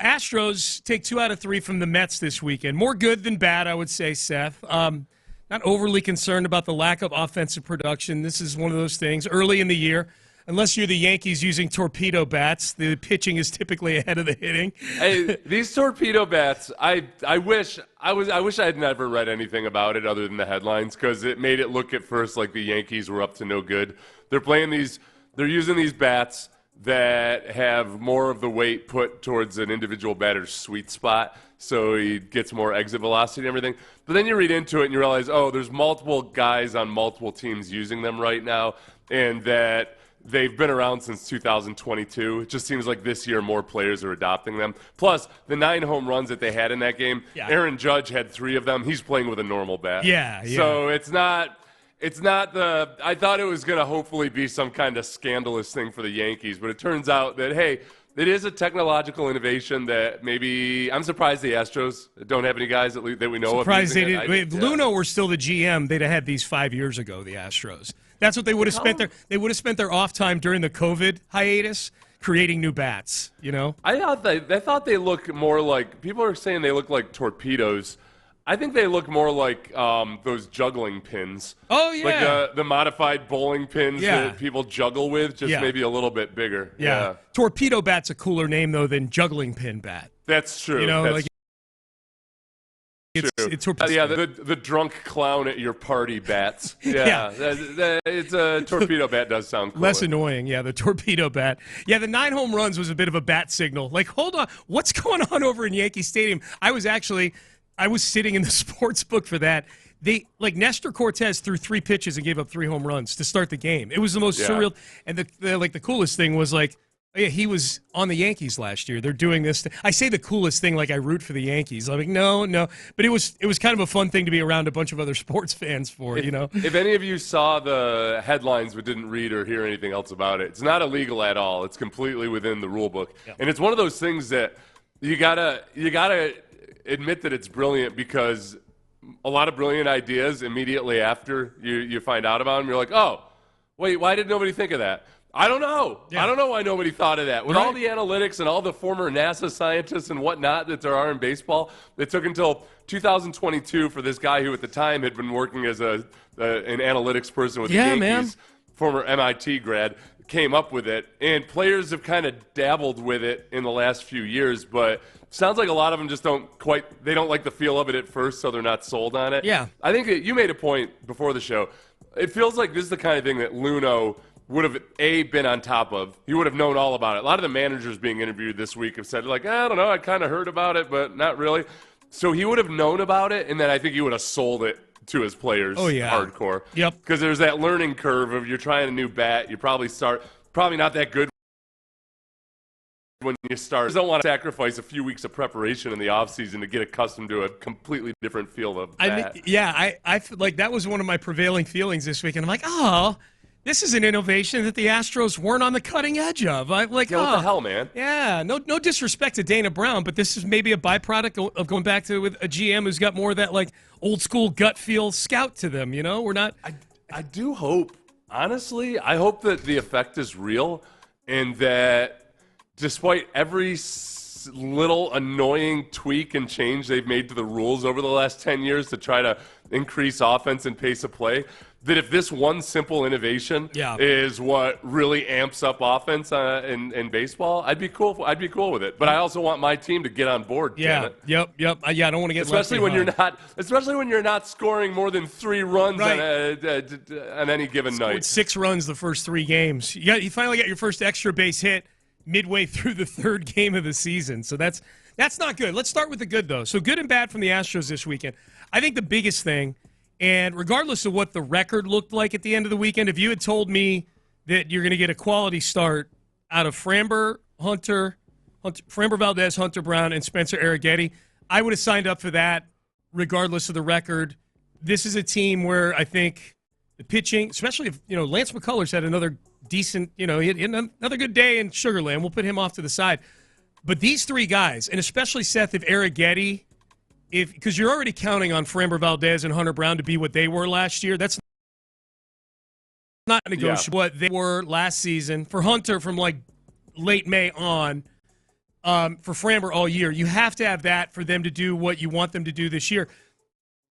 Astros take 2 out of 3 from the Mets this weekend. More good than bad, I would say, Seth. Not overly concerned about the lack of offensive production. This is one of those things early in the year. Unless you're the Yankees using torpedo bats, the pitching is typically ahead of the hitting. Hey, these torpedo bats, I wish I had never read anything about it other than the headlines, because it made it look at first like the Yankees were up to no good. They're using these bats that have more of the weight put towards an individual batter's sweet spot, so he gets more exit velocity and everything. But then you read into it and you realize, oh, there's multiple guys on multiple teams using them right now, and that they've been around since 2022. It just seems like this year more players are adopting them. Plus, the 9 home runs that they had in that game, Aaron Judge had 3 of them. He's playing with a normal bat. Yeah. So it's not the – I thought it was going to hopefully be some kind of scandalous thing for the Yankees, but it turns out that, hey, it is a technological innovation that maybe – I'm surprised the Astros don't have any guys that we know of. Surprised they didn't. If Luno were still the GM, they'd have had these 5 years ago, the Astros. That's what they would have spent their off time during the COVID hiatus creating new bats, you know? I thought they look more like – people are saying they look like torpedoes. I think they look more like those juggling pins. Oh, yeah. Like the modified bowling pins that people juggle with, just maybe a little bit bigger. Yeah. Torpedo bat's a cooler name, though, than juggling pin bat. That's true. You know, That's like it's the drunk clown at your party bats. Yeah. It's a torpedo bat does sound cooler. Less annoying, the torpedo bat. Yeah, the 9 home runs was a bit of a bat signal. Like, hold on, what's going on over in Yankee Stadium? I was sitting in the sports book for that. Nestor Cortez threw 3 pitches and gave up 3 home runs to start the game. It was the most surreal. And the coolest thing was he was on the Yankees last year. They're doing this. I say the coolest thing like I root for the Yankees. I'm like, no. But it was kind of a fun thing to be around a bunch of other sports fans for, you know. If any of you saw the headlines but didn't read or hear anything else about it, it's not illegal at all. It's completely within the rule book. Yeah. And it's one of those things that you gotta admit that it's brilliant, because a lot of brilliant ideas immediately after you find out about them, you're like, oh, wait, why did nobody think of that? I don't know. I don't know why nobody thought of that. With all the analytics and all the former NASA scientists and whatnot that there are in baseball, it took until 2022 for this guy who at the time had been working as an analytics person with the Yankees, former MIT grad, came up with it. And players have kind of dabbled with it in the last few years, but sounds like a lot of them just don't like the feel of it at first, so they're not sold on it. Yeah. I think that you made a point before the show. It feels like this is the kind of thing that Luno would have, been on top of. He would have known all about it. A lot of the managers being interviewed this week have said, like, I don't know, I kind of heard about it, but not really. So he would have known about it, and then I think he would have sold it to his players hardcore. Yep. Because there's that learning curve of you're trying a new bat. You probably not that good when you start. You don't want to sacrifice a few weeks of preparation in the offseason to get accustomed to a completely different feel of bat. I feel like that was one of my prevailing feelings this week, and I'm like, oh, this is an innovation that the Astros weren't on the cutting edge of. I'm like, what the hell, man? Yeah, no disrespect to Dana Brown, but this is maybe a byproduct of going back to with a GM who's got more of that old school gut feel scout to them. You know, we're not. I do hope, honestly, I hope that the effect is real, and that despite every little annoying tweak and change they've made to the rules over the last 10 years to try to increase offense and pace of play, that if this one simple innovation is what really amps up offense in baseball, I'd be cool with it. But I also want my team to get on board. Yep. I don't want to get especially when you're not scoring more than 3 runs on any given night. 6 runs the first 3 games. You finally got your first extra base hit midway through the 3rd game of the season. So that's not good. Let's start with the good, though. So good and bad from the Astros this weekend. I think the biggest thing, and regardless of what the record looked like at the end of the weekend, if you had told me that you're going to get a quality start out of Framber Valdez, Hunter Brown, and Spencer Arrighetti, I would have signed up for that regardless of the record. This is a team where I think the pitching, especially if Lance McCullers had another decent, he had another good day in Sugar Land. We'll put him off to the side. But these 3 guys, and especially Seth, if Arrighetti, because you're already counting on Framber Valdez and Hunter Brown to be what they were last year. That's not negotiable. What they were last season. For Hunter, from late May on, for Framber all year. You have to have that for them to do what you want them to do this year.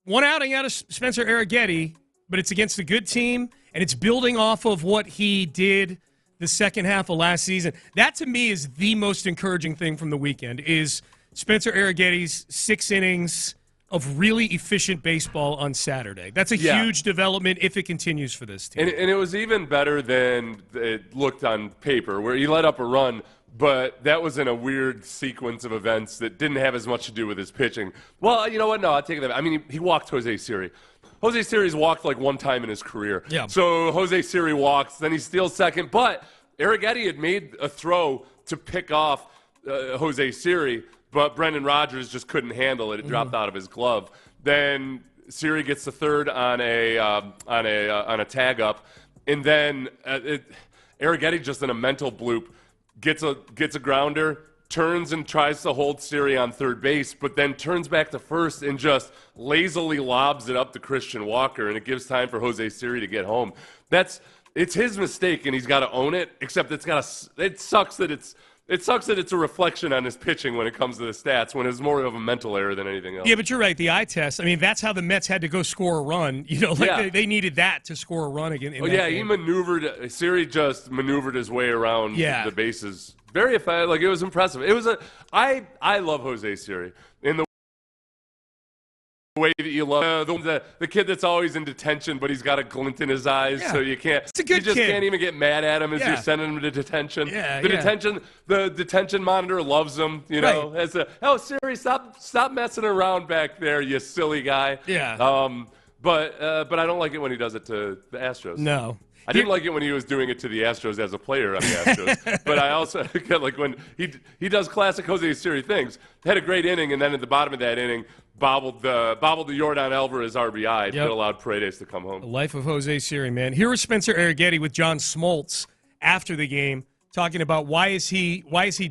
One outing out of Spencer Arrighetti, but it's against a good team, and it's building off of what he did the second half of last season. That, to me, is the most encouraging thing from the weekend, is Spencer Arrighetti's 6 innings of really efficient baseball on Saturday. That's a huge development if it continues for this team. And it was even better than it looked on paper, where he let up a run, but that was in a weird sequence of events that didn't have as much to do with his pitching. Well, you know what? No, I'll take that. I mean, he walked Jose Siri. Jose Siri's walked like one time in his career. Yeah. So Jose Siri walks, then he steals second. But Arrighetti had made a throw to pick off Jose Siri, but Brendan Rodgers just couldn't handle it. It dropped out of his glove. Then Siri gets the third on a tag up, and then Arrighetti, just in a mental bloop, gets a grounder, turns and tries to hold Siri on third base, but then turns back to first and just lazily lobs it up to Christian Walker, and it gives time for Jose Siri to get home. It's his mistake, and he's got to own it. Except it sucks that it's a reflection on his pitching when it comes to the stats, when it's more of a mental error than anything else. Yeah, but you're right. The eye test, I mean, that's how the Mets had to go score a run. You know, like they needed that to score a run again. Siri just maneuvered his way around the bases. Very effective. Like, it was impressive. I love Jose Siri in the way that you love the kid that's always in detention, but he's got a glint in his eyes, so you can't. It's a good you just kid. Can't even get mad at him as you're sending him to detention. The detention monitor loves him. You know, Siri, stop messing around back there, you silly guy. Yeah. But I don't like it when he does it to the Astros. No. I didn't like it when he was doing it to the Astros as a player on the Astros. But I also like when he does classic Jose Siri things. Had a great inning, and then at the bottom of that inning, bobbled the Yordan Alvarez RBI that allowed Paredes to come home. The life of Jose Siri, man. Here was Spencer Arrighetti with John Smoltz after the game, talking about why is he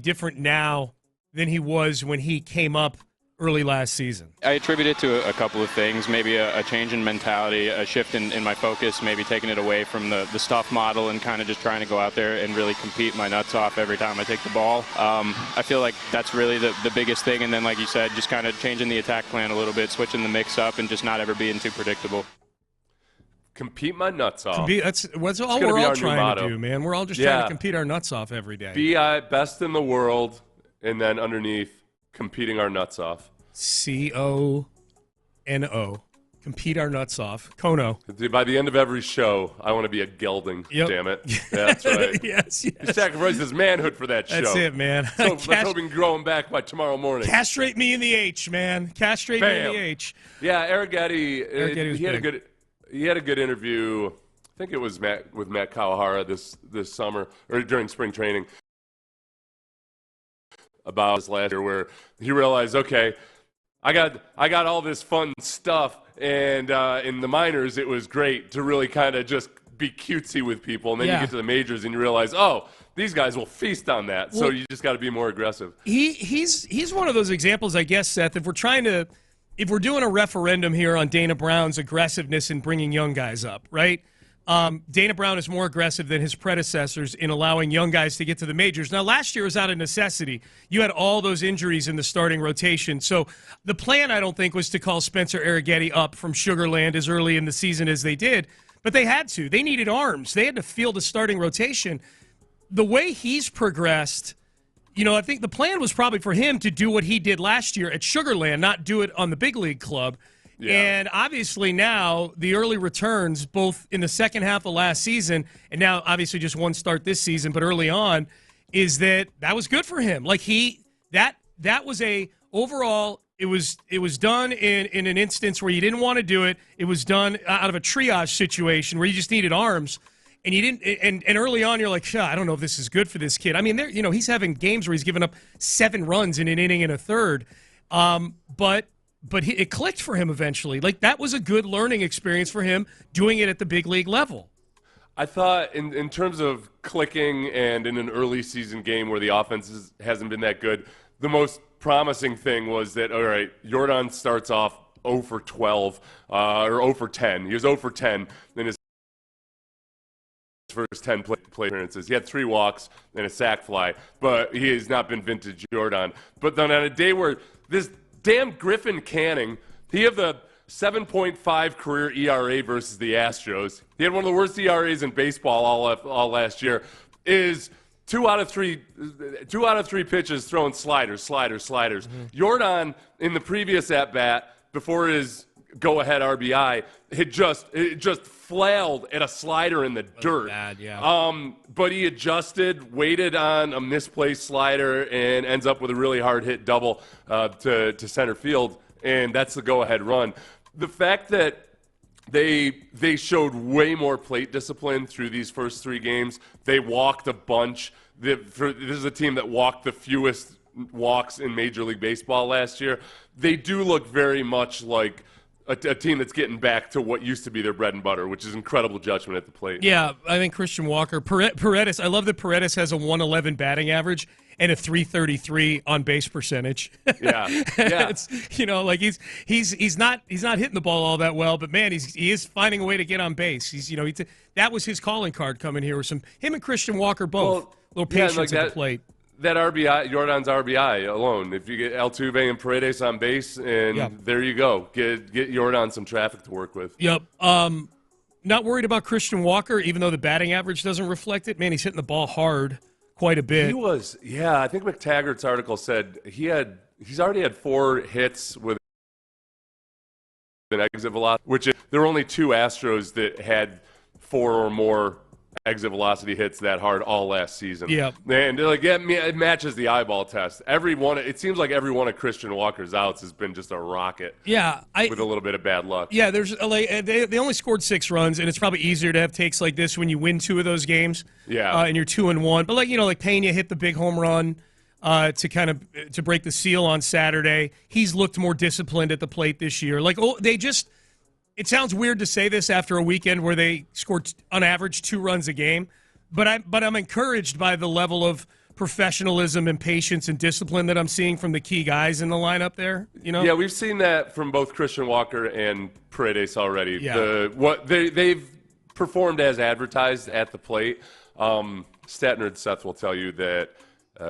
different now than he was when he came up early last season. I attribute it to a couple of things, maybe a change in mentality, a shift in my focus, maybe taking it away from the stuff model and kind of just trying to go out there and really compete my nuts off every time I take the ball. I feel like that's really the biggest thing, and then like you said, just kind of changing the attack plan a little bit, switching the mix up, and just not ever being too predictable. Compete my nuts off. That's all we're all trying to do, man. We're all just trying to compete our nuts off every day. Be best in the world, and then underneath, competing our nuts off. CONO. Compete our nuts off. Kono. By the end of every show, I want to be a gelding. Yep. Damn it. Yeah, that's right. yes. He sacrificed his manhood for that show. That's it, man. So let's hope he can grow him back by tomorrow morning. Castrate me in the H, man. Castrate me in the H. Yeah, Arrighetti he had a good interview. I think it was with Matt Kawahara this summer, or during spring training, about this last year, where he realized, okay, I got all this fun stuff, and in the minors it was great to really kind of just be cutesy with people, and then you get to the majors and you realize, oh, these guys will feast on that. Well, so you just got to be more aggressive. He's one of those examples, I guess, Seth. If we're doing a referendum here on Dana Brown's aggressiveness in bringing young guys up, right? Dana Brown is more aggressive than his predecessors in allowing young guys to get to the majors. Now, last year was out of necessity. You had all those injuries in the starting rotation. So the plan, I don't think, was to call Spencer Arrighetti up from Sugar Land as early in the season as they did. But they had to. They needed arms. They had to field a starting rotation. The way he's progressed, you know, I think the plan was probably for him to do what he did last year at Sugar Land, not do it on the big league club. Yeah. And obviously now the early returns, both in the second half of last season and now obviously just one start this season, but early on, is that was good for him. Like that was overall, it was done in an instance where you didn't want to do it. It was done out of a triage situation where you just needed arms. And you didn't, and early on you're like, I don't know if this is good for this kid. I mean, he's having games where he's given up 7 runs in an inning and a third. But it clicked for him eventually. Like, that was a good learning experience for him doing it at the big league level. I thought in terms of clicking and in an early season game where the offense hasn't been that good, the most promising thing was that, all right, Yordan starts off 0 for 12 or 0 for 10. He was 0 for 10 in his first 10 plate appearances. He had 3 walks and a sac fly, but he has not been vintage Jordan. But then on a day where this damn Griffin Canning, he had the 7.5 career ERA versus the Astros. He had one of the worst ERAs in baseball all last year. Is 2 out of 3 pitches throwing sliders. Jordan, in the previous at bat before his go-ahead RBI, it just flailed at a slider in the dirt. Bad, yeah. But he adjusted, waited on a misplaced slider, and ends up with a really hard hit double to center field, and that's the go-ahead run. The fact that they showed way more plate discipline through these first 3 games. They walked a bunch. This is a team that walked the fewest walks in Major League Baseball last year. They do look very much like a team that's getting back to what used to be their bread and butter, which is incredible judgment at the plate. Yeah, I think Christian Walker, Paredes. I love that Paredes has a 111 batting average and a 333 on base percentage. Yeah. It's, like he's not hitting the ball all that well, but man, he is finding a way to get on base. That was his calling card coming here. With him and Christian Walker both a little patience at the plate. That RBI, Jordan's RBI alone. If you get Altuve and Paredes on base, and there you go. Get Jordan some traffic to work with. Yep. Not worried about Christian Walker, even though the batting average doesn't reflect it. Man, he's hitting the ball hard quite a bit. He was, I think McTaggart's article said he's already had 4 hits with an exit velocity, which there were only 2 Astros that had 4 or more exit velocity hits that hard all last season. Yeah. And it matches the eyeball test. It seems like every one of Christian Walker's outs has been just a rocket. Yeah. With a little bit of bad luck. Yeah, they only scored 6 runs, and it's probably easier to have takes like this when you win 2 of those games. Yeah. And you're 2-1. But like Pena hit the big home run to break the seal on Saturday. He's looked more disciplined at the plate this year. It sounds weird to say this after a weekend where they scored on average 2 runs a game, but I'm encouraged by the level of professionalism and patience and discipline that I'm seeing from the key guys in the lineup there. Yeah, we've seen that from both Christian Walker and Paredes already. Yeah. They've performed as advertised at the plate. Statner and Seth will tell you that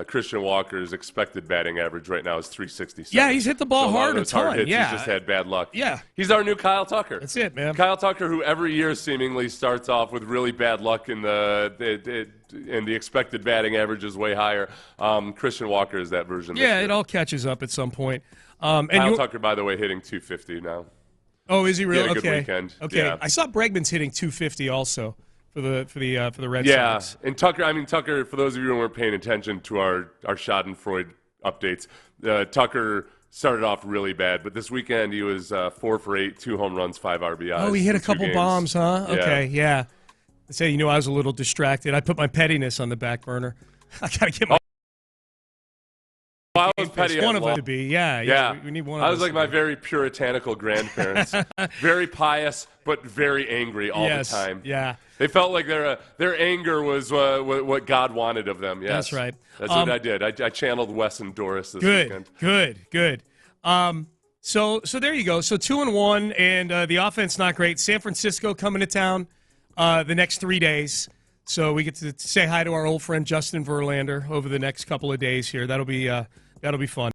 Christian Walker's expected batting average right now is 367. Yeah, he's hit the ball hard a ton. He's just had bad luck. Yeah. He's our new Kyle Tucker. That's it, man. Kyle Tucker, who every year seemingly starts off with really bad luck and the expected batting average is way higher. Christian Walker is that version. Yeah, it all catches up at some point. Kyle Tucker, by the way, hitting 250 now. Oh, is he really? He had a good weekend. Okay. Yeah. I saw Bregman's hitting 250 also for the Red Sox. Yeah, and Tucker. For those of you who weren't paying attention to our Schadenfreude updates, Tucker started off really bad, but this weekend he was 4 for 8, 2 home runs, 5 RBIs. Oh, he hit a couple bombs, huh? Okay, yeah. I say, I was a little distracted. I put my pettiness on the back burner. I gotta get my. I was petty. One of us to be, yeah. We need one of us. I was like my very puritanical grandparents, very pious but very angry all the time. Yeah. They felt like their anger was what God wanted of them. Yes. That's right. That's what I did. I channeled Wes and Doris this weekend. Good. So there you go. So 2-1, and the offense not great. San Francisco coming to town the next 3 days. So we get to say hi to our old friend Justin Verlander over the next couple of days here. That'll be fun.